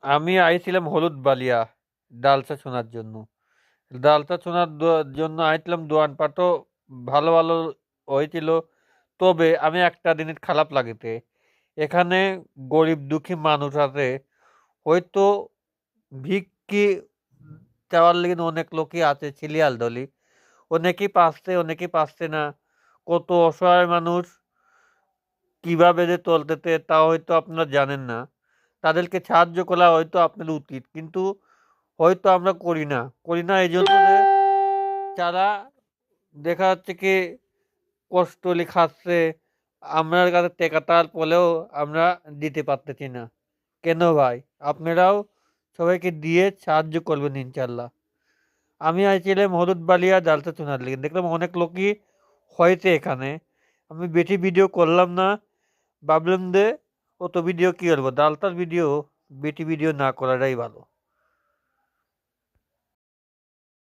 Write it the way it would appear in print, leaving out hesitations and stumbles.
আমি আইছিলাম হলুদ বালিয়া ডালসা শোনার জন্য। ডালসা শোনার জন্য আইছিলাম, দোয়ান পাটও ভালো ভালো হয়েছিল। তবে আমি একটা জিনিস খারাপ লাগিতে, এখানে গরিব দুঃখী মানুষ আছে, হয়তো ভিক্ষি চাওয়ার লেগে অনেক লোকই আছে সিরিয়াল দলি, অনেকেই পাচ্ছে অনেকেই পাচ্ছে না। কত অসহায় মানুষ কিভাবে যে চলতেছে তা হয়তো আপনারা জানেন না। তাদেরকে সাহায্য করা হয়তো আপনার উচিত, কিন্তু হয়তো আমরা করি না এই জন্য যে তারা দেখা যাচ্ছে কি কষ্ট হলে খাচ্ছে, আমার কাছে টেকাটার পরেও আমরা দিতে পারতেছি না। কেন ভাই? আপনারাও সবাইকে দিয়ে সাহায্য করবেন ইনশাল্লাহ। আমি আইছিলাম হলুদ বালিয়া জালসা চুনার লিগে, দেখলাম অনেক লোকই হয়েছে এখানে। আমি বেশি ভিডিও করলাম না, ভাবলাম যে অত ভিডিও কি করবো, ডালতার ভিডিও বেশি ভিডিও না করাটাই ভালো।